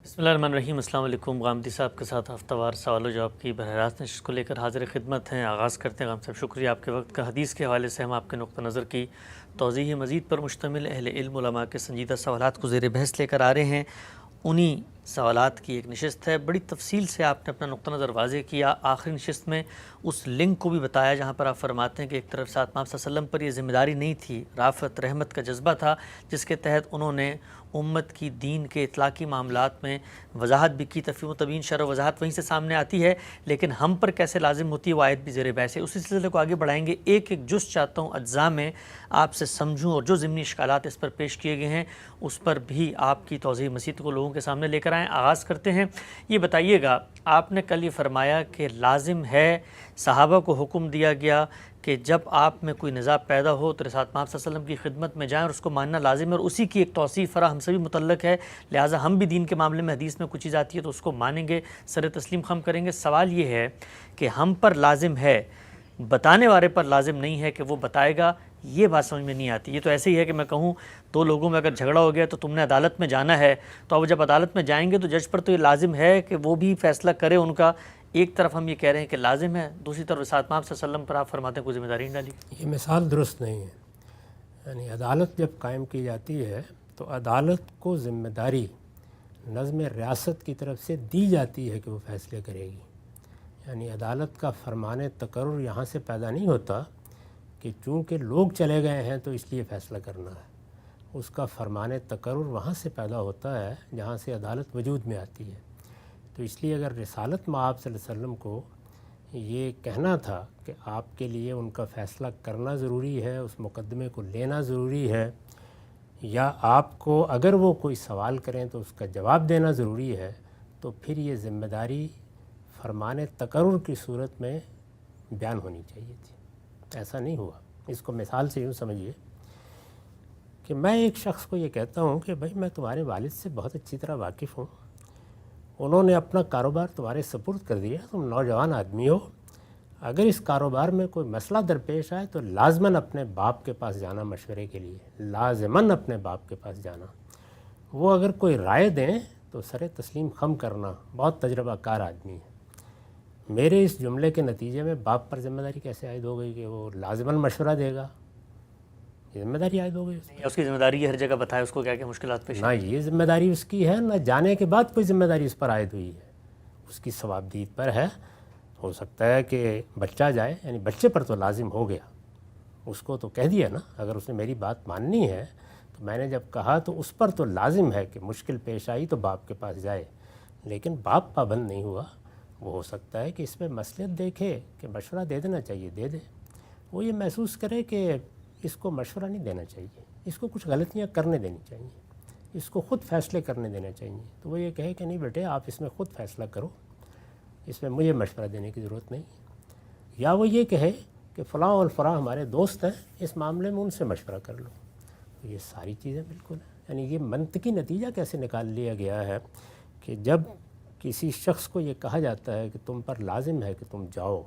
بسم اللہ الرحمن الرحیم۔ السلام علیکم۔ غامدی صاحب کے ساتھ ہفتہ وار سوال و جواب کی براہ راست نشست کو لے کر حاضر خدمت ہیں۔ آغاز کرتے ہیں۔ غام صاحب شکریہ آپ کے وقت کا۔ حدیث کے حوالے سے ہم آپ کے نقطہ نظر کی توضیح مزید پر مشتمل اہل علم علماء کے سنجیدہ سوالات کو زیر بحث لے کر آ رہے ہیں۔ انہی سوالات کی ایک نشست ہے۔ بڑی تفصیل سے آپ نے اپنا نقطہ نظر واضح کیا۔ آخری نشست میں اس لنک کو بھی بتایا جہاں پر آپ فرماتے ہیں کہ ایک طرف ساتھ آپ صلی اللہ علیہ وسلم پر یہ ذمہ داری نہیں تھی، رافت رحمت کا جذبہ تھا، جس کے تحت انہوں نے امت کی دین کے اطلاقی معاملات میں وضاحت بھی کی۔ تفہیم و تبیین شرح و وضاحت وہیں سے سامنے آتی ہے، لیکن ہم پر کیسے لازم ہوتی ہے وہ آیت بھی زیر بحث ہے۔ اسی سلسلے کو آگے بڑھائیں گے۔ ایک ایک جز چاہتا ہوں اجزاء میں آپ سے سمجھوں، اور جو ضمنی اشکالات اس پر پیش کیے گئے ہیں اس پر بھی آپ کی توضیح مزید کو لوگوں کے سامنے لے کر آئیں۔ آغاز کرتے ہیں۔ یہ بتائیے گا، آپ نے کل یہ فرمایا کہ لازم ہے، صحابہ کو حکم دیا گیا کہ جب آپ میں کوئی نزاع پیدا ہو تو رسالت محمد صلی اللہ علیہ وسلم کی خدمت میں جائیں اور اس کو ماننا لازم ہے، اور اسی کی ایک توصیف فرا ہم سے بھی متعلق ہے، لہٰذا ہم بھی دین کے معاملے میں حدیث میں کچھ چیز آتی ہے تو اس کو مانیں گے، سر تسلیم خم کریں گے۔ سوال یہ ہے کہ ہم پر لازم ہے، بتانے والے پر لازم نہیں ہے کہ وہ بتائے گا، یہ بات سمجھ میں نہیں آتی۔ یہ تو ایسے ہی ہے کہ میں کہوں دو لوگوں میں اگر جھگڑا ہو گیا تو تم نے عدالت میں جانا ہے، تو اب جب عدالت میں جائیں گے تو جج پر تو یہ لازم ہے کہ وہ بھی فیصلہ کرے ان کا۔ ایک طرف ہم یہ کہہ رہے ہیں کہ لازم ہے، دوسری طرف رسالت محمد صلی اللہ علیہ وسلم پر آپ فرماتے ہیں کوئی ذمہ داری نہیں ڈالی۔ یہ مثال درست نہیں ہے۔ یعنی عدالت جب قائم کی جاتی ہے تو عدالت کو ذمہ داری نظم ریاست کی طرف سے دی جاتی ہے کہ وہ فیصلے کرے گی۔ یعنی عدالت کا فرمان تقرر یہاں سے پیدا نہیں ہوتا کہ چونکہ لوگ چلے گئے ہیں تو اس لیے فیصلہ کرنا ہے۔ اس کا فرمان تقرر وہاں سے پیدا ہوتا ہے جہاں سے عدالت وجود میں آتی ہے۔ تو اس لیے اگر رسالت مآب صلی اللہ علیہ وسلم کو یہ کہنا تھا کہ آپ کے لیے ان کا فیصلہ کرنا ضروری ہے، اس مقدمے کو لینا ضروری ہے، یا آپ کو اگر وہ کوئی سوال کریں تو اس کا جواب دینا ضروری ہے، تو پھر یہ ذمہ داری فرمان تقرر کی صورت میں بیان ہونی چاہیے تھی۔ ایسا نہیں ہوا۔ اس کو مثال سے یوں سمجھیے کہ میں ایک شخص کو یہ کہتا ہوں کہ بھائی میں تمہارے والد سے بہت اچھی طرح واقف ہوں، انہوں نے اپنا کاروبار تمہارے سپرد کر دیا، تم نوجوان آدمی ہو، اگر اس کاروبار میں کوئی مسئلہ درپیش آئے تو لازماً اپنے باپ کے پاس جانا مشورے کے لیے، لازماً اپنے باپ کے پاس جانا۔ وہ اگر کوئی رائے دیں تو سر تسلیم خم کرنا، بہت تجربہ کار آدمی ہے۔ میرے اس جملے کے نتیجے میں باپ پر ذمہ داری کیسے عائد ہو گئی کہ وہ لازماً مشورہ دے گا؟ یہ ذمہ داری عائد ہو گئی اس کی ذمہ داری ہر جگہ بتائے اس کو کیا کیا مشکلات پیش نہ یہ ذمہ داری اس کی ہے، نہ جانے کے بعد کوئی ذمہ داری اس پر عائد ہوئی ہے، اس کی ثوابدید پر ہے۔ ہو سکتا ہے کہ بچہ جائے، یعنی بچے پر تو لازم ہو گیا، اس کو تو کہہ دیا نا، اگر اس نے میری بات ماننی ہے تو میں نے جب کہا تو اس پر تو لازم ہے کہ مشکل پیش آئی تو باپ کے پاس جائے، لیکن باپ پابند نہیں ہوا۔ وہ ہو سکتا ہے کہ اس میں مصلحت دیکھے کہ مشورہ دے دینا چاہیے، دے دے۔ وہ یہ محسوس کرے کہ اس کو مشورہ نہیں دینا چاہیے، اس کو کچھ غلطیاں کرنے دینی چاہیے، اس کو خود فیصلے کرنے دینا چاہیے، تو وہ یہ کہے کہ نہیں بیٹے آپ اس میں خود فیصلہ کرو، اس میں مجھے مشورہ دینے کی ضرورت نہیں۔ یا وہ یہ کہے کہ فلاں اور فلاں ہمارے دوست ہیں، اس معاملے میں ان سے مشورہ کر لو۔ تو یہ ساری چیزیں بالکل ہیں۔ یعنی یہ منطقی نتیجہ کیسے نکال لیا گیا ہے کہ جب کسی شخص کو یہ کہا جاتا ہے کہ تم پر لازم ہے کہ تم جاؤ،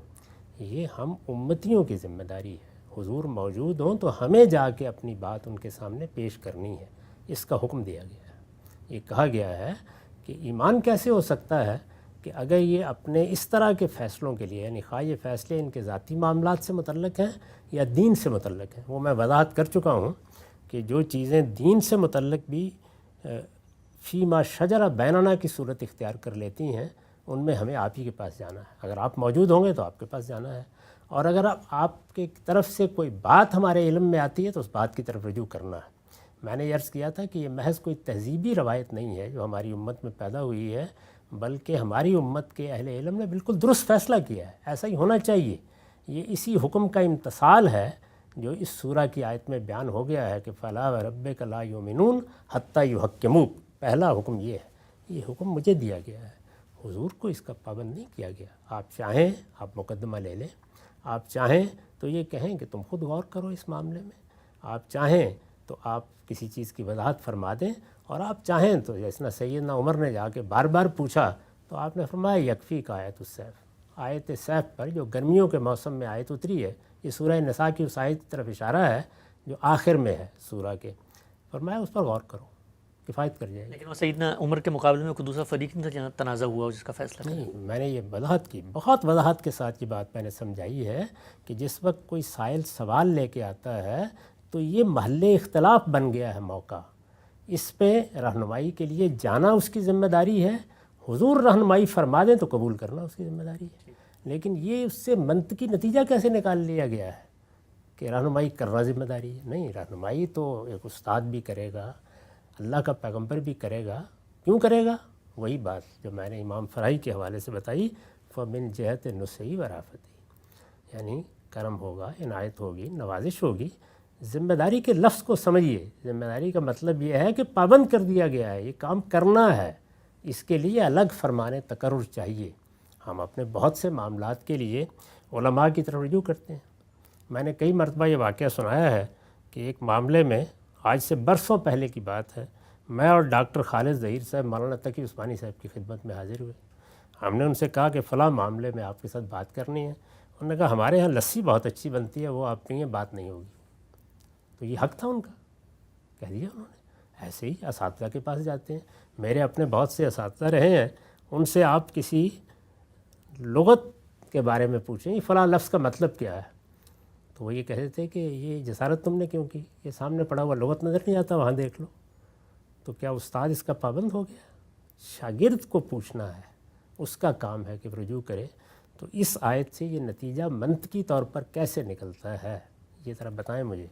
یہ ہم امتیوں کی ذمہ داری ہے، حضور موجود ہوں تو ہمیں جا کے اپنی بات ان کے سامنے پیش کرنی ہے، اس کا حکم دیا گیا ہے۔ یہ کہا گیا ہے کہ ایمان کیسے ہو سکتا ہے کہ اگر یہ اپنے اس طرح کے فیصلوں کے لیے، یعنی خواہ یہ فیصلے ان کے ذاتی معاملات سے متعلق ہیں یا دین سے متعلق ہیں، وہ میں وضاحت کر چکا ہوں کہ جو چیزیں دین سے متعلق بھی فیما شجرہ بیننا کی صورت اختیار کر لیتی ہیں، ان میں ہمیں آپ ہی کے پاس جانا ہے۔ اگر آپ موجود ہوں گے تو آپ کے پاس جانا ہے، اور اگر آپ کی طرف سے کوئی بات ہمارے علم میں آتی ہے تو اس بات کی طرف رجوع کرنا ہے۔ میں نے عرض کیا تھا کہ یہ محض کوئی تہذیبی روایت نہیں ہے جو ہماری امت میں پیدا ہوئی ہے، بلکہ ہماری امت کے اہل علم نے بالکل درست فیصلہ کیا ہے، ایسا ہی ہونا چاہیے۔ یہ اسی حکم کا امتثال ہے جو اس سورہ کی آیت میں بیان ہو گیا ہے کہ فَلَا وَرَبِّكَ لَا يُؤْمِنُونَ حَتَّى يُحَكِّمُوكَ۔ پہلا حکم یہ ہے، یہ حکم مجھے دیا گیا ہے، حضور کو اس کا پابند نہیں کیا گیا۔ آپ چاہیں آپ مقدمہ لے لیں، آپ چاہیں تو یہ کہیں کہ تم خود غور کرو اس معاملے میں، آپ چاہیں تو آپ کسی چیز کی وضاحت فرما دیں، اور آپ چاہیں تو جیسنا سیدنا عمر نے جا کے بار بار پوچھا تو آپ نے فرمایا یکفی کا آیت السیف، آیت سیف پر جو گرمیوں کے موسم میں آیت اتری ہے، یہ سورہ نساء کی اس آیت کی طرف اشارہ ہے جو آخر میں ہے سورہ کے۔ فرمایا اس پر غور کرو کفایت کر جائے گی۔ لیکن وہ سیدنا عمر کے مقابلے میں کوئی دوسرا فریق نہیں تھا جہاں تنازع ہوا ہو جس کا فیصلہ کرے؟ نہیں، میں نے یہ وضاحت کی، بہت وضاحت کے ساتھ یہ بات میں نے سمجھائی ہے کہ جس وقت کوئی سائل سوال لے کے آتا ہے تو یہ محل اختلاف بن گیا ہے موقع، اس پہ رہنمائی کے لیے جانا اس کی ذمہ داری ہے، حضور رہنمائی فرما دیں تو قبول کرنا اس کی ذمہ داری ہے۔ لیکن یہ اس سے منطقی نتیجہ کیسے نکال لیا گیا ہے کہ رہنمائی کرنا ذمہ داری ہے؟ نہیں، رہنمائی تو ایک استاد بھی کرے گا، اللہ کا پیغمبر بھی کرے گا۔ کیوں کرے گا؟ وہی بات جو میں نے امام فرائی کے حوالے سے بتائی، فمن جہت نصحی و رافتی، یعنی کرم ہوگا، عنایت ہوگی، نوازش ہوگی۔ ذمہ داری کے لفظ کو سمجھیے، ذمہ داری کا مطلب یہ ہے کہ پابند کر دیا گیا ہے، یہ کام کرنا ہے، اس کے لیے الگ فرمان تقرر چاہیے۔ ہم اپنے بہت سے معاملات کے لیے علماء کی طرف رجوع کرتے ہیں۔ میں نے کئی مرتبہ یہ واقعہ سنایا ہے کہ ایک معاملے میں، آج سے برسوں پہلے کی بات ہے، میں اور ڈاکٹر خالد ظہیر صاحب مولانا تقی عثمانی صاحب کی خدمت میں حاضر ہوئے۔ ہم نے ان سے کہا کہ فلاں معاملے میں آپ کے ساتھ بات کرنی ہے۔ انہوں نے کہا ہمارے ہاں لسی بہت اچھی بنتی ہے، وہ آپ نہیں ہے، بات نہیں ہوگی۔ تو یہ حق تھا ان کا، کہہ دیا انہوں نے۔ ایسے ہی اساتذہ کے پاس جاتے ہیں، میرے اپنے بہت سے اساتذہ رہے ہیں، ان سے آپ کسی لغت کے بارے میں پوچھیں، یہ فلاں لفظ کا مطلب کیا ہے، تو وہ یہ کہتے تھے کہ یہ جسارت تم نے کیوں کی، یہ سامنے پڑا ہوا لغت نظر نہیں آتا، وہاں دیکھ لو۔ تو کیا استاد اس کا پابند ہو گیا؟ شاگرد کو پوچھنا ہے، اس کا کام ہے کہ رجوع کرے۔ تو اس آیت سے یہ نتیجہ منطقی طور پر کیسے نکلتا ہے، یہ ذرا بتائیں مجھے۔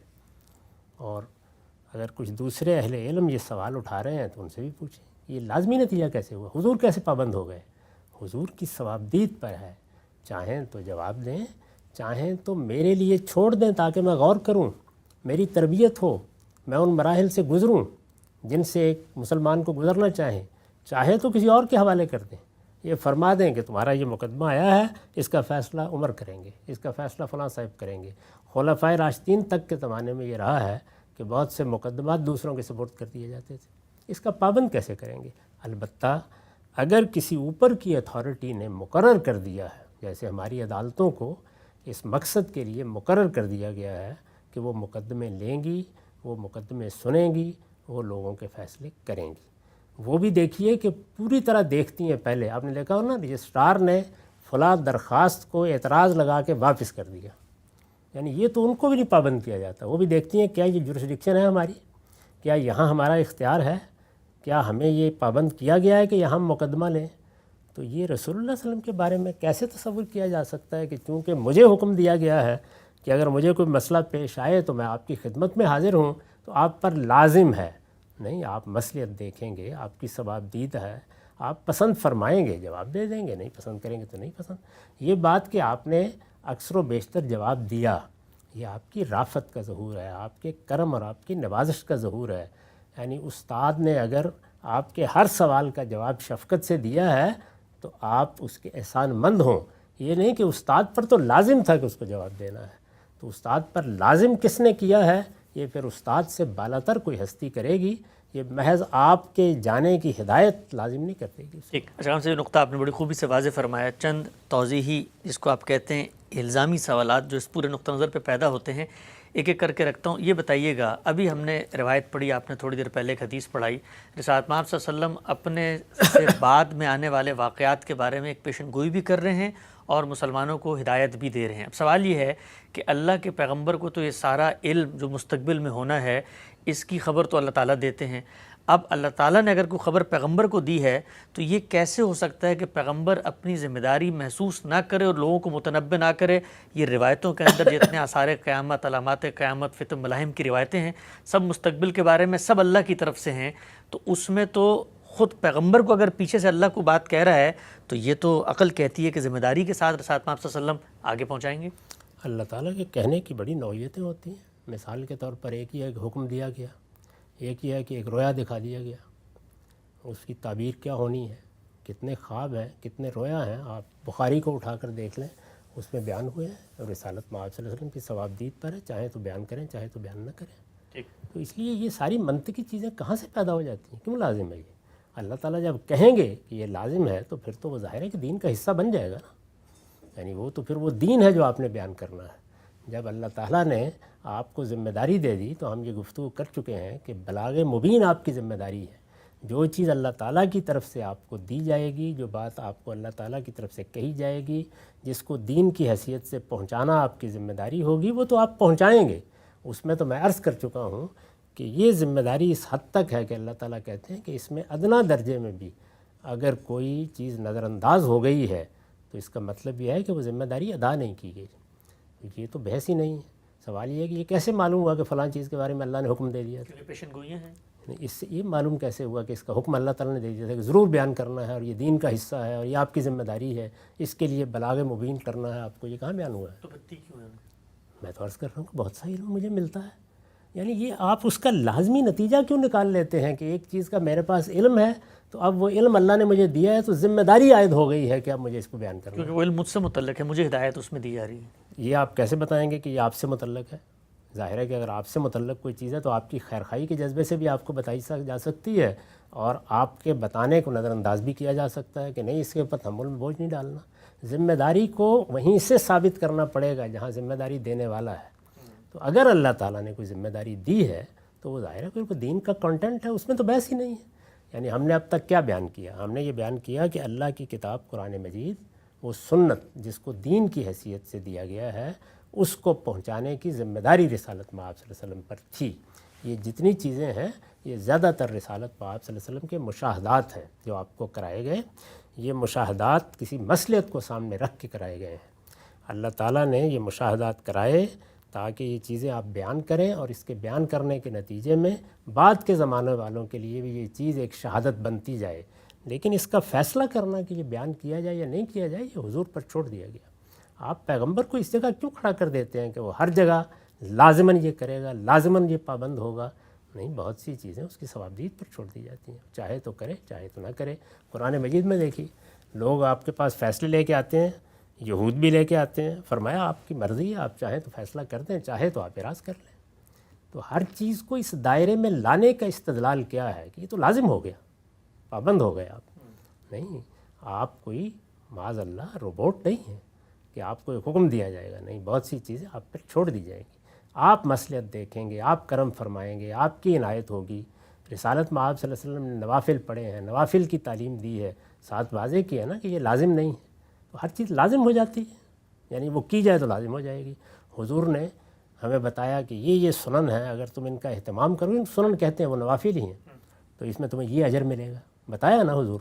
اور اگر کچھ دوسرے اہل علم یہ سوال اٹھا رہے ہیں تو ان سے بھی پوچھیں، یہ لازمی نتیجہ کیسے ہوا، حضور کیسے پابند ہو گئے؟ حضور کی ثوابدید پر ہے، چاہیں تو جواب دیں، چاہیں تو میرے لیے چھوڑ دیں تاکہ میں غور کروں، میری تربیت ہو، میں ان مراحل سے گزروں جن سے ایک مسلمان کو گزرنا چاہے تو کسی اور کے حوالے کر دیں، یہ فرما دیں کہ تمہارا یہ مقدمہ آیا ہے، اس کا فیصلہ عمر کریں گے، اس کا فیصلہ فلاں صاحب کریں گے۔ خلفائے راشدین تک کے زمانے میں یہ رہا ہے کہ بہت سے مقدمات دوسروں کے سپورٹ کر دیے جاتے تھے، اس کا پابند کیسے کریں گے؟ البتہ اگر کسی اوپر کی اتھارٹی نے مقرر کر دیا ہے، جیسے ہماری عدالتوں کو اس مقصد کے لیے مقرر کر دیا گیا ہے کہ وہ مقدمے لیں گی، وہ مقدمے سنیں گی، وہ لوگوں کے فیصلے کریں گی، وہ بھی دیکھیے کہ پوری طرح دیکھتی ہیں۔ پہلے آپ نے دیکھا ہو نا، رجسٹرار نے فلاں درخواست کو اعتراض لگا کے واپس کر دیا، یعنی یہ تو ان کو بھی نہیں پابند کیا جاتا، وہ بھی دیکھتی ہیں کیا یہ جورسڈکشن ہے ہماری، کیا یہاں ہمارا اختیار ہے، کیا ہمیں یہ پابند کیا گیا ہے کہ یہاں ہم مقدمہ لیں۔ تو یہ رسول اللہ صلی اللہ علیہ وسلم کے بارے میں کیسے تصور کیا جا سکتا ہے کہ چونکہ مجھے حکم دیا گیا ہے کہ اگر مجھے کوئی مسئلہ پیش آئے تو میں آپ کی خدمت میں حاضر ہوں، تو آپ پر لازم ہے؟ نہیں، آپ مصلحت دیکھیں گے، آپ کی ثوابدید ہے، آپ پسند فرمائیں گے، جواب دے دیں گے، نہیں پسند کریں گے تو نہیں پسند۔ یہ بات کہ آپ نے اکثر و بیشتر جواب دیا، یہ آپ کی رافت کا ظہور ہے، آپ کے کرم اور آپ کی نوازش کا ظہور ہے۔ یعنی استاد نے اگر آپ کے ہر سوال کا جواب شفقت سے دیا ہے تو آپ اس کے احسان مند ہوں، یہ نہیں کہ استاد پر تو لازم تھا کہ اس کو جواب دینا ہے۔ تو استاد پر لازم کس نے کیا ہے، یہ پھر استاد سے بالاتر کوئی ہستی کرے گی، یہ محض آپ کے جانے کی ہدایت لازم نہیں کرے گی۔ ٹھیک، اچھا ہم سے نقطہ آپ نے بڑی خوبی سے واضح فرمایا۔ چند توضیحی، جس کو آپ کہتے ہیں الزامی سوالات جو اس پورے نقطہ نظر پہ پیدا ہوتے ہیں، ایک ایک کر کے رکھتا ہوں۔ یہ بتائیے گا، ابھی ہم نے روایت پڑھی، آپ نے تھوڑی دیر پہلے ایک حدیث پڑھائی، رسالت مآب صلی اللہ علیہ وسلم اپنے سے بعد میں آنے والے واقعات کے بارے میں ایک پیشن گوئی بھی کر رہے ہیں اور مسلمانوں کو ہدایت بھی دے رہے ہیں۔ اب سوال یہ ہے کہ اللہ کے پیغمبر کو تو یہ سارا علم جو مستقبل میں ہونا ہے، اس کی خبر تو اللہ تعالیٰ دیتے ہیں۔ اب اللہ تعالیٰ نے اگر کوئی خبر پیغمبر کو دی ہے تو یہ کیسے ہو سکتا ہے کہ پیغمبر اپنی ذمہ داری محسوس نہ کرے اور لوگوں کو متنبہ نہ کرے؟ یہ روایتوں کے اندر جتنے آثار قیامت، علامات قیامت، فتن ملاحم کی روایتیں ہیں، سب مستقبل کے بارے میں، سب اللہ کی طرف سے ہیں۔ تو اس میں تو خود پیغمبر کو اگر پیچھے سے اللہ کو بات کہہ رہا ہے تو یہ تو عقل کہتی ہے کہ ذمہ داری کے ساتھ رسالت مآب صلی اللہ علیہ وسلم آگے پہنچائیں گے۔ اللہ تعالیٰ کے کہنے کی بڑی نوعیتیں ہوتی ہیں۔ مثال کے طور پر ایک یہ ہے کہ حکم دیا گیا، ایک یہ ہے کہ ایک رویا دکھا دیا گیا، اس کی تعبیر کیا ہونی ہے، کتنے خواب ہیں، کتنے رویا ہیں، آپ بخاری کو اٹھا کر دیکھ لیں، اس میں بیان ہوئے ہیں، اور رسالت مآب صلی اللہ علیہ وسلم کی ثوابدید پر ہے، چاہے تو بیان کریں چاہے تو بیان نہ کریں۔ تو اس لیے یہ ساری منطقی چیزیں کہاں سے پیدا ہو جاتی ہیں، کیوں لازم ہے یہ؟ اللہ تعالیٰ جب کہیں گے کہ یہ لازم ہے تو پھر تو وہ ظاہر ہے کہ دین کا حصہ بن جائے گا نا، یعنی وہ تو پھر وہ دین ہے جو آپ نے بیان کرنا ہے۔ جب اللہ تعالیٰ نے آپ کو ذمہ داری دے دی تو ہم یہ گفتگو کر چکے ہیں کہ بلاغ مبین آپ کی ذمہ داری ہے، جو چیز اللہ تعالیٰ کی طرف سے آپ کو دی جائے گی، جو بات آپ کو اللہ تعالیٰ کی طرف سے کہی جائے گی، جس کو دین کی حیثیت سے پہنچانا آپ کی ذمہ داری ہوگی، وہ تو آپ پہنچائیں گے۔ اس میں تو میں عرض کر چکا ہوں کہ یہ ذمہ داری اس حد تک ہے کہ اللہ تعالیٰ کہتے ہیں کہ اس میں ادنا درجے میں بھی اگر کوئی چیز نظر انداز ہو گئی ہے تو اس کا مطلب یہ ہے کہ وہ ذمہ داری ادا نہیں کی گئی۔ یہ تو بحث ہی نہیں ہے۔ سوال یہ ہے کہ یہ کیسے معلوم ہوا کہ فلاں چیز کے بارے میں اللہ نے حکم دے دیا تھا؟ کیونکہ پیشن گوئیاں ہیں۔ اس سے یہ معلوم کیسے ہوا کہ اس کا حکم اللہ تعالیٰ نے دے دیا تھا کہ ضرور بیان کرنا ہے اور یہ دین کا حصہ ہے اور یہ آپ کی ذمہ داری ہے، اس کے لیے بلاغ مبین کرنا ہے آپ کو؟ یہ کہاں بیان ہوا ہے؟ تو بتی کیوں ہے؟ میں تو عرض کر رہا ہوں کہ بہت سا علم مجھے ملتا ہے۔ یعنی یہ آپ اس کا لازمی نتیجہ کیوں نکال لیتے ہیں کہ ایک چیز کا میرے پاس علم ہے تو اب وہ علم اللہ نے مجھے دیا ہے تو ذمہ داری عائد ہو گئی ہے کہ اب مجھے اس کو بیان کرنا ہے۔ کیونکہ وہ علم مجھ سے متعلق ہے، مجھے ہدایت اس میں دی جا رہی ہے۔ یہ آپ کیسے بتائیں گے کہ یہ آپ سے متعلق ہے؟ ظاہر ہے کہ اگر آپ سے متعلق کوئی چیز ہے تو آپ کی خیرخواہی کے جذبے سے بھی آپ کو بتائی جا سکتی ہے اور آپ کے بتانے کو نظر انداز بھی کیا جا سکتا ہے کہ نہیں، اس کے اوپر تحمل میں بوجھ نہیں ڈالنا۔ ذمہ داری کو وہیں سے ثابت کرنا پڑے گا جہاں ذمہ داری دینے والا ہے۔ تو اگر اللہ تعالیٰ نے کوئی ذمہ داری دی ہے تو وہ ظاہر ہے کہ دین کا کنٹینٹ ہے، اس میں تو بحث ہی نہیں ہے۔ یعنی ہم نے اب تک کیا بیان کیا؟ ہم نے یہ بیان کیا کہ اللہ کی کتاب قرآن مجید، وہ سنت جس کو دین کی حیثیت سے دیا گیا ہے، اس کو پہنچانے کی ذمہ داری رسالت مآب صلی اللہ علیہ وسلم پر تھی۔ یہ جتنی چیزیں ہیں یہ زیادہ تر رسالت مآب صلی اللہ علیہ وسلم کے مشاہدات ہیں جو آپ کو کرائے گئے۔ یہ مشاہدات کسی مصلحت کو سامنے رکھ کے کرائے گئے ہیں۔ اللہ تعالیٰ نے یہ مشاہدات کرائے تاکہ یہ چیزیں آپ بیان کریں اور اس کے بیان کرنے کے نتیجے میں بعد کے زمانے والوں کے لیے بھی یہ چیز ایک شہادت بنتی جائے۔ لیکن اس کا فیصلہ کرنا کہ یہ بیان کیا جائے یا نہیں کیا جائے یہ حضور پر چھوڑ دیا گیا۔ آپ پیغمبر کو اس جگہ کیوں کھڑا کر دیتے ہیں کہ وہ ہر جگہ لازماً یہ کرے گا، لازماً یہ پابند ہوگا؟ نہیں، بہت سی چیزیں اس کی ثوابدید پر چھوڑ دی جاتی ہیں، چاہے تو کرے چاہے تو نہ کرے۔ قرآن مجید میں دیکھیے، لوگ آپ کے پاس فیصلے لے کے آتے ہیں، یہود بھی لے کے آتے ہیں، فرمایا آپ کی مرضی ہے، آپ چاہیں تو فیصلہ کر دیں، چاہے تو آپ اعراض کر لیں۔ تو ہر چیز کو اس دائرے میں لانے کا استدلال کیا ہے کہ یہ تو لازم ہو گیا، پابند ہو گئے آپ۔ نہیں، آپ کوئی معاذ اللہ روبوٹ نہیں ہیں کہ آپ کو ایک حکم دیا جائے گا، نہیں، بہت سی چیزیں آپ پر چھوڑ دی جائیں گی۔ آپ مصلحت دیکھیں گے، آپ کرم فرمائیں گے، آپ کی عنایت ہوگی۔ رسالت مآب صلی اللہ علیہ وسلم نے نوافل پڑھے ہیں، نوافل کی تعلیم دی ہے، ساتھ واضح کیا نا کہ یہ لازم نہیں ہے، تو ہر چیز لازم ہو جاتی ہے، یعنی وہ کی جائے تو لازم ہو جائے گی۔ حضور نے ہمیں بتایا کہ یہ سنن ہے، اگر تم ان کا اہتمام کرو، ان سنن کہتے ہیں وہ نوافل ہی ہیں، تو اس میں تمہیں یہ اجر ملے گا، بتایا نا حضور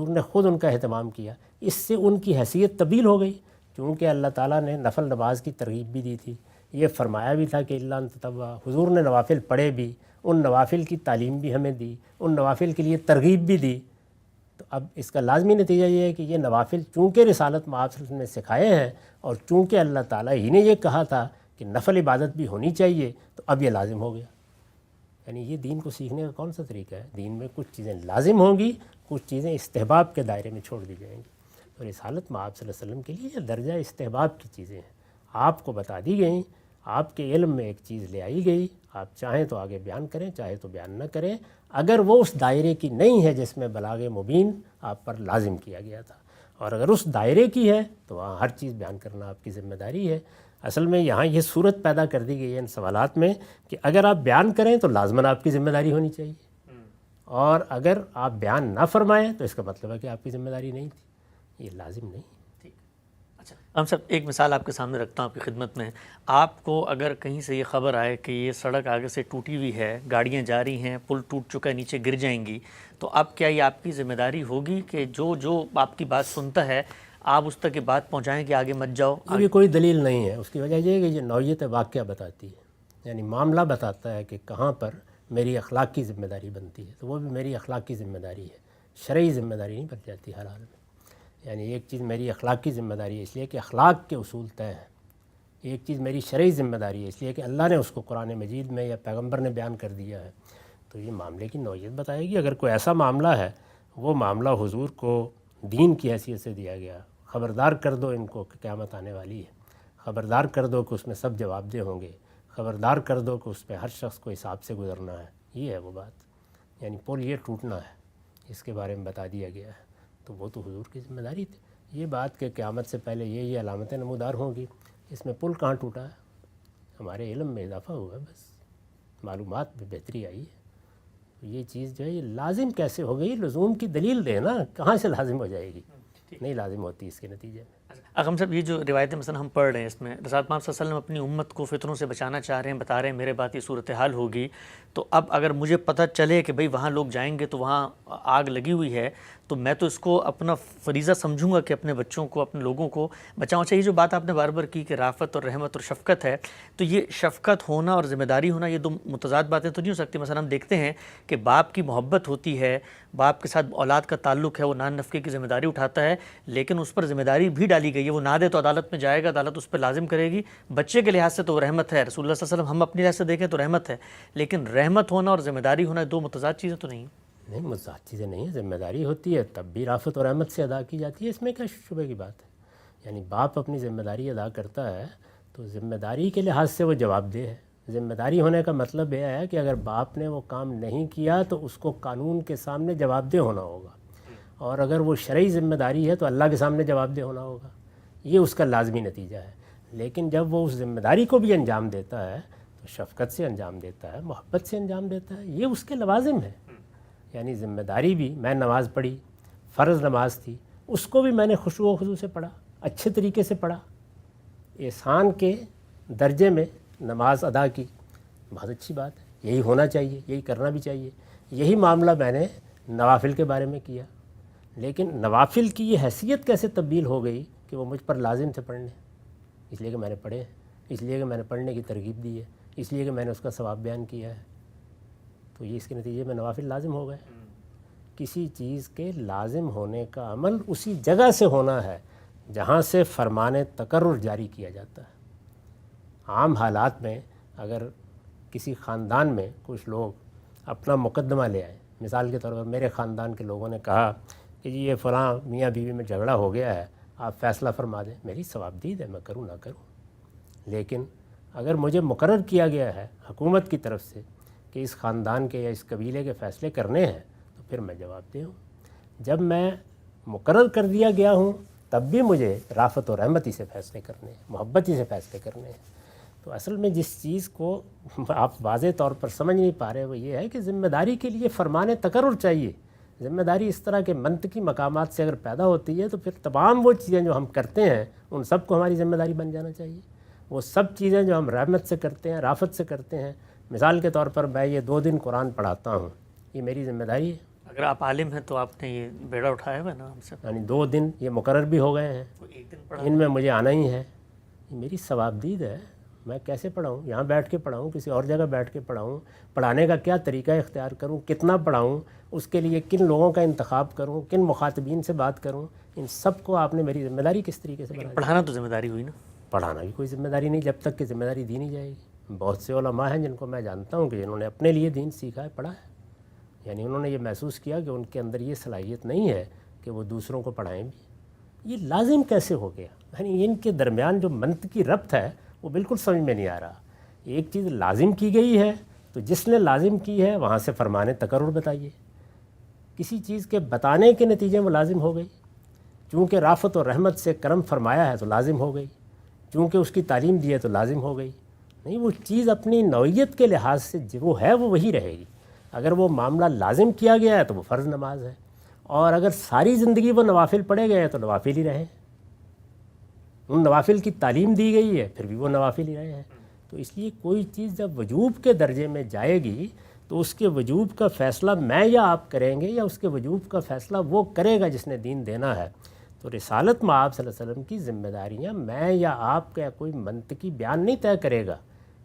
نے خود ان کا اہتمام کیا۔ اس سے ان کی حیثیت تبدیل ہو گئی، کیونکہ اللہ تعالیٰ نے نفل نماز کی ترغیب بھی دی تھی، یہ فرمایا بھی تھا کہ الا ان تطوع، حضور نے نوافل پڑھے بھی، ان نوافل کی تعلیم بھی ہمیں دی، ان نوافل کے لیے ترغیب بھی دی۔ تو اب اس کا لازمی نتیجہ یہ ہے کہ یہ نوافل چونکہ رسالت مآب صلی اللہ علیہ وسلم نے سکھائے ہیں اور چونکہ اللہ تعالیٰ ہی نے یہ کہا تھا کہ نفل عبادت بھی ہونی چاہیے، تو اب یہ لازم ہو گیا۔ یعنی یہ دین کو سیکھنے کا کون سا طریقہ ہے؟ دین میں کچھ چیزیں لازم ہوں گی، کچھ چیزیں استحباب کے دائرے میں چھوڑ دی جائیں گی۔ تو رسالت مآب صلی اللہ علیہ وسلم کے لیے یہ درجہ استحباب کی چیزیں ہیں، آپ کو بتا دی گئیں، آپ کے علم میں ایک چیز لے آئی گئی، آپ چاہیں تو آگے بیان کریں، چاہے تو بیان نہ کریں، اگر وہ اس دائرے کی نہیں ہے جس میں بلاغ مبین آپ پر لازم کیا گیا تھا، اور اگر اس دائرے کی ہے تو وہاں ہر چیز بیان کرنا آپ کی ذمہ داری ہے۔ اصل میں یہاں یہ صورت پیدا کر دی گئی ہے ان سوالات میں کہ اگر آپ بیان کریں تو لازماً آپ کی ذمہ داری ہونی چاہیے، اور اگر آپ بیان نہ فرمائیں تو اس کا مطلب ہے کہ آپ کی ذمہ داری نہیں تھی، یہ لازم نہیں۔ اچھا ہم سب ایک مثال آپ کے سامنے رکھتا ہوں، آپ کی خدمت میں۔ آپ کو اگر کہیں سے یہ خبر آئے کہ یہ سڑک آگے سے ٹوٹی ہوئی ہے، گاڑیاں جا رہی ہیں، پل ٹوٹ چکا ہے، نیچے گر جائیں گی، تو اب کیا یہ آپ کی ذمہ داری ہوگی کہ جو آپ کی بات سنتا ہے آپ اس تک یہ بات پہنچائیں کہ آگے مت جاؤ؟ یہ بھی کوئی دلیل نہیں ہے، اس کی وجہ یہ ہے کہ یہ نوعیت واقعہ بتاتی ہے، یعنی معاملہ بتاتا ہے کہ کہاں پر میری اخلاق کی ذمہ داری بنتی ہے، تو وہ بھی میری اخلاق کی ذمہ داری ہے، شرعی ذمہ داری نہیں بن جاتی ہر حال میں۔ یعنی ایک چیز میری اخلاق کی ذمہ داری ہے اس لیے کہ اخلاق کے اصول طے ہیں، ایک چیز میری شرعی ذمہ داری ہے اس لیے کہ اللہ نے اس کو قرآن مجید میں یا پیغمبر نے بیان کر دیا ہے، تو یہ معاملے کی نوعیت بتائے گی۔ اگر کوئی ایسا معاملہ ہے، وہ معاملہ حضور کو دین کی حیثیت سے دیا گیا، خبردار کر دو ان کو کہ قیامت آنے والی ہے، خبردار کر دو کہ اس میں سب جواب دہ ہوں گے، خبردار کر دو کہ اس پہ ہر شخص کو حساب سے گزرنا ہے، یہ ہے وہ بات، یعنی پل یہ ٹوٹنا ہے، اس کے بارے میں بتا دیا گیا ہے، تو وہ تو حضور کی ذمہ داری تھی۔ یہ بات کہ قیامت سے پہلے یہ علامتیں نمودار ہوں گی، اس میں پل کہاں ٹوٹا ہے؟ ہمارے علم میں اضافہ ہوا ہے، بس معلومات میں بہتری آئی ہے، تو یہ چیز جو ہے یہ لازم کیسے ہو گئی؟ لزوم کی دلیل دے نا، کہاں سے لازم ہو جائے گی؟ نہیں لازم ہوتی اس کے نتیجے میں۔ اغم صاحب، یہ جو روایتیں مثلا ہم پڑھ رہے ہیں، اس میں رسول پاک صلی اللہ علیہ وسلم اپنی امت کو فتنوں سے بچانا چاہ رہے ہیں، بتا رہے ہیں میرے بعد یہ صورتحال ہوگی، تو اب اگر مجھے پتہ چلے کہ بھئی وہاں لوگ جائیں گے تو وہاں آگ لگی ہوئی ہے، تو میں تو اس کو اپنا فریضہ سمجھوں گا کہ اپنے بچوں کو، اپنے لوگوں کو بچاؤں چاہیے۔ جو بات آپ نے بار بار کی کہ رافت اور رحمت اور شفقت ہے، تو یہ شفقت ہونا اور ذمہ داری ہونا، یہ دو متضاد باتیں تو نہیں ہو سکتی۔ مثلا ہم دیکھتے ہیں کہ باپ کی محبت ہوتی ہے، باپ کے ساتھ اولاد کا تعلق ہے، وہ نان نفقے کی ذمہ داری اٹھاتا ہے، لیکن اس پر ذمہ داری بھی ڈالی گئی ہے، وہ نہ دے تو عدالت میں جائے گا، عدالت اس پہ لازم کرے گی۔ بچے کے لحاظ سے تو وہ رحمت ہے، رسول اللہ صلی اللہ علیہ وسلم ہم اپنی لحاظ سے دیکھیں تو رحمت ہے، لیکن رحمت ہونا اور ذمہ داری ہونا دو متضاد چیزیں تو نہیں ہیں۔ نہیں، متضاد چیزیں نہیں ہیں، ذمہ داری ہوتی ہے تب بھی رافت اور رحمت سے ادا کی جاتی ہے، اس میں کیا شبہ کی بات ہے؟ یعنی باپ اپنی ذمہ داری ادا کرتا ہے تو ذمہ داری کے لحاظ سے وہ جواب دہ ہے۔ ذمہ داری ہونے کا مطلب یہ ہے کہ اگر باپ نے وہ کام نہیں کیا تو اس کو قانون کے سامنے جواب دہ ہونا ہوگا، اور اگر وہ شرعی ذمہ داری ہے تو اللہ کے سامنے جواب دہ ہونا ہوگا، یہ اس کا لازمی نتیجہ ہے۔ لیکن جب وہ اس ذمہ داری کو بھی انجام دیتا ہے تو شفقت سے انجام دیتا ہے، محبت سے انجام دیتا ہے، یہ اس کے لوازم ہے۔ یعنی ذمہ داری بھی، میں نماز پڑھی، فرض نماز تھی، اس کو بھی میں نے خشوع و خضوع سے پڑھا، اچھے طریقے سے پڑھا، احسان کے درجے میں نماز ادا کی، بہت اچھی بات ہے، یہی ہونا چاہیے، یہی کرنا بھی چاہیے۔ یہی معاملہ میں نے نوافل کے بارے میں کیا، لیکن نوافل کی یہ حیثیت کیسے تبدیل ہو گئی کہ وہ مجھ پر لازم تھے پڑھنے؟ اس لیے کہ میں نے پڑھے، اس لیے کہ میں نے پڑھنے کی ترغیب دی ہے، اس لیے کہ میں نے اس کا ثواب بیان کیا ہے، تو یہ اس کے نتیجے میں نوافل لازم ہو گئے۔ کسی چیز کے لازم ہونے کا عمل اسی جگہ سے ہونا ہے جہاں سے فرمان تقرر جاری کیا جاتا ہے۔ عام حالات میں اگر کسی خاندان میں کچھ لوگ اپنا مقدمہ لے آئیں، مثال کے طور پر میرے خاندان کے لوگوں نے کہا کہ جی یہ فلاں میاں بیوی میں جھگڑا ہو گیا ہے، آپ فیصلہ فرما دیں، میری ثوابدید ہے، میں کروں نہ کروں۔ لیکن اگر مجھے مقرر کیا گیا ہے حکومت کی طرف سے کہ اس خاندان کے یا اس قبیلے کے فیصلے کرنے ہیں تو پھر میں جواب دہ ہوں۔ جب میں مقرر کر دیا گیا ہوں تب بھی مجھے رافت اور رحمتی سے فیصلے کرنے ہیں، محبتی سے فیصلے کرنے ہیں۔ تو اصل میں جس چیز کو آپ واضح طور پر سمجھ نہیں پا رہے وہ یہ ہے کہ ذمہ داری کے لیے فرمان تقرر چاہیے۔ ذمہ داری اس طرح کے منطقی مقامات سے اگر پیدا ہوتی ہے تو پھر تمام وہ چیزیں جو ہم کرتے ہیں ان سب کو ہماری ذمہ داری بن جانا چاہیے۔ وہ سب چیزیں جو ہم رحمت سے کرتے ہیں، رافت سے کرتے ہیں، مثال کے طور پر میں یہ 2 دن قرآن پڑھاتا ہوں، یہ میری ذمہ داری ہے۔ اگر آپ عالم ہیں تو آپ نے یہ بیڑا اٹھایا ہوا ہے نا ہم سے، یعنی 2 دن یہ مقرر بھی ہو گئے ہیں، ایک دن پڑھا ان میں مجھے آنا ہی ہے، یہ میری ثوابدید ہے۔ میں کیسے پڑھاؤں؟ یہاں بیٹھ کے پڑھاؤں، کسی اور جگہ بیٹھ کے پڑھاؤں؟ پڑھانے کا کیا طریقہ اختیار کروں؟ کتنا پڑھاؤں؟ اس کے لیے کن لوگوں کا انتخاب کروں؟ کن مخاطبین سے بات کروں؟ ان سب کو آپ نے میری ذمہ داری کس طریقے سے بنایا؟ پڑھانا تو ذمہ داری ہوئی نا؟ پڑھانا بھی کوئی ذمہ داری نہیں جب تک کہ ذمہ داری دی نہیں جائے گی۔ بہت سے علماء ہیں جن کو میں جانتا ہوں کہ جنہوں نے اپنے لیے دین سیکھا ہے، پڑھا ہے، یعنی انہوں نے یہ محسوس کیا کہ ان کے اندر یہ صلاحیت نہیں ہے کہ وہ دوسروں کو پڑھائیں بھی۔ یہ لازم کیسے ہو گیا؟ یعنی ان کے درمیان جو منطقی ربط ہے وہ بالکل سمجھ میں نہیں آ رہا۔ ایک چیز لازم کی گئی ہے تو جس نے لازم کی ہے وہاں سے فرمان تقرر بتائیے۔ کسی چیز کے بتانے کے نتیجے میں لازم ہو گئی، چونکہ رافت اور رحمت سے کرم فرمایا ہے تو لازم ہو گئی، چونکہ اس کی تعلیم دی ہے تو لازم ہو گئی۔ نہیں، وہ چیز اپنی نوعیت کے لحاظ سے جو ہے وہ وہی رہے گی۔ اگر وہ معاملہ لازم کیا گیا ہے تو وہ فرض نماز ہے، اور اگر ساری زندگی وہ نوافل پڑھے گئے ہیں تو نوافل ہی رہے۔ ان نوافل کی تعلیم دی گئی ہے پھر بھی وہ نوافل ہی رہے ہیں۔ تو اس لیے کوئی چیز جب وجوب کے درجے میں جائے گی تو اس کے وجوب کا فیصلہ میں یا آپ کریں گے، یا اس کے وجوب کا فیصلہ وہ کرے گا جس نے دین دینا ہے۔ تو رسالت میں آپ صلی اللہ علیہ وسلم کی ذمہ داریاں میں یا آپ کا کوئی منطقی بیان نہیں طے کرے گا،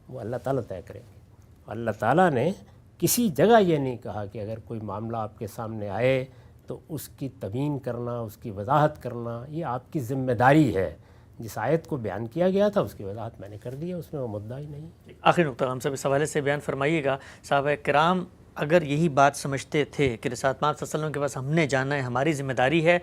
وہ اللہ تعالیٰ طے کریں گے۔ اللہ تعالیٰ نے کسی جگہ یہ نہیں کہا کہ اگر کوئی معاملہ آپ کے سامنے آئے تو اس کی تبیین کرنا، اس کی وضاحت کرنا یہ آپ کی ذمہ داری ہے۔ جس آیت کو بیان کیا گیا تھا اس کی وضاحت میں نے کر دی ہے، اس میں وہ مدعا ہی نہیں۔ آخری نقطہ ہم سب اس حوالے سے بیان فرمائیے گا۔ صحابہ کرام اگر یہی بات سمجھتے تھے کہ رسالت پاک صلی اللہ علیہ وسلم کے پاس ہم نے جانا ہے، ہماری ذمہ داری ہے،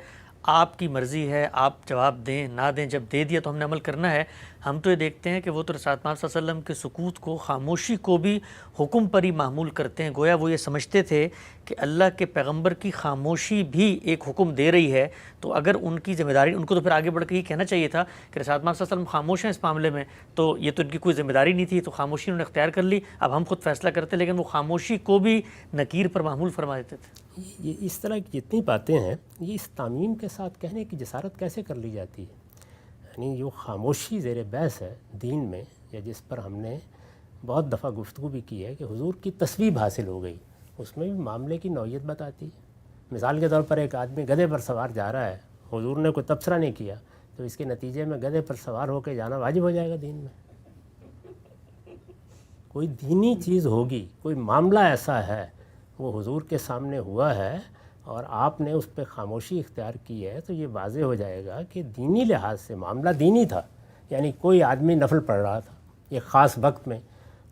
آپ کی مرضی ہے، آپ جواب دیں نہ دیں، جب دے دیا تو ہم نے عمل کرنا ہے، ہم تو یہ دیکھتے ہیں کہ وہ تو رسول اللہ صلی اللہ علیہ وسلم کے سکوت کو، خاموشی کو بھی حکم پر ہی معمول کرتے ہیں، گویا وہ یہ سمجھتے تھے کہ اللہ کے پیغمبر کی خاموشی بھی ایک حکم دے رہی ہے، تو اگر ان کی ذمہ داری، ان کو تو پھر آگے بڑھ کے یہ کہنا چاہیے تھا کہ رسول اللہ صلی اللہ علیہ وسلم خاموش ہیں اس معاملے میں، تو یہ تو ان کی کوئی ذمہ داری نہیں تھی، تو خاموشی انہوں نے اختیار کر لی، اب ہم خود فیصلہ کرتے، لیکن وہ خاموشی کو بھی نکیر پر معمول فرما دیتے تھے۔ یہ اس طرح کی جتنی باتیں ہیں، یہ اس تعمیم کے ساتھ کہنے کی جسارت کیسے کر لی جاتی ہے؟ یعنی جو خاموشی زیر بحث ہے دین میں، یا جس پر ہم نے بہت دفعہ گفتگو بھی کی ہے کہ حضور کی تصویب حاصل ہو گئی، اس میں بھی معاملے کی نوعیت بتاتی ہے۔ مثال کے طور پر ایک آدمی گدھے پر سوار جا رہا ہے، حضور نے کوئی تبصرہ نہیں کیا، تو اس کے نتیجے میں گدھے پر سوار ہو کے جانا واجب ہو جائے گا دین میں۔ کوئی دینی چیز ہوگی، کوئی معاملہ ایسا ہے وہ حضور کے سامنے ہوا ہے اور آپ نے اس پہ خاموشی اختیار کی ہے، تو یہ واضح ہو جائے گا کہ دینی لحاظ سے معاملہ دینی تھا۔ یعنی کوئی آدمی نفل پڑھ رہا تھا ایک خاص وقت میں،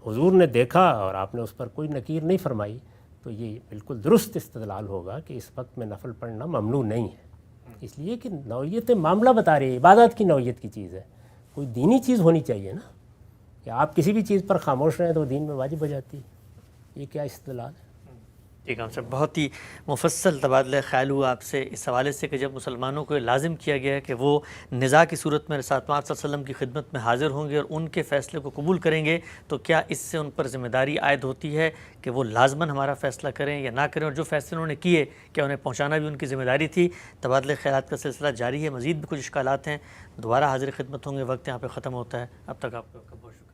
حضور نے دیکھا اور آپ نے اس پر کوئی نکیر نہیں فرمائی، تو یہ بالکل درست استدلال ہوگا کہ اس وقت میں نفل پڑھنا ممنوع نہیں ہے، اس لیے کہ نوعیت معاملہ بتا رہی ہے، عبادت کی نوعیت کی چیز ہے، کوئی دینی چیز ہونی چاہیے نا، کہ آپ کسی بھی چیز پر خاموش رہیں تو دین میں واجب ہو جاتی ہے۔ یہ کیا استدلال ہے؟ ٹھیک ہے صاحب، بہت ہی مفصل تبادلہ خیال ہوا آپ سے اس حوالے سے کہ جب مسلمانوں کو لازم کیا گیا ہے کہ وہ نزاع کی صورت میں رسول اللہ صلی اللہ علیہ وسلم کی خدمت میں حاضر ہوں گے اور ان کے فیصلے کو قبول کریں گے، تو کیا اس سے ان پر ذمہ داری عائد ہوتی ہے کہ وہ لازماً ہمارا فیصلہ کریں یا نہ کریں، اور جو فیصلے انہوں نے کیے کیا انہیں پہنچانا بھی ان کی ذمہ داری تھی۔ تبادلہ خیالات کا سلسلہ جاری ہے، مزید بھی کچھ اشکالات ہیں، دوبارہ حاضر خدمت ہوں گے، وقت یہاں پہ ختم ہوتا ہے، اب تک آپ کا بہت شکریہ۔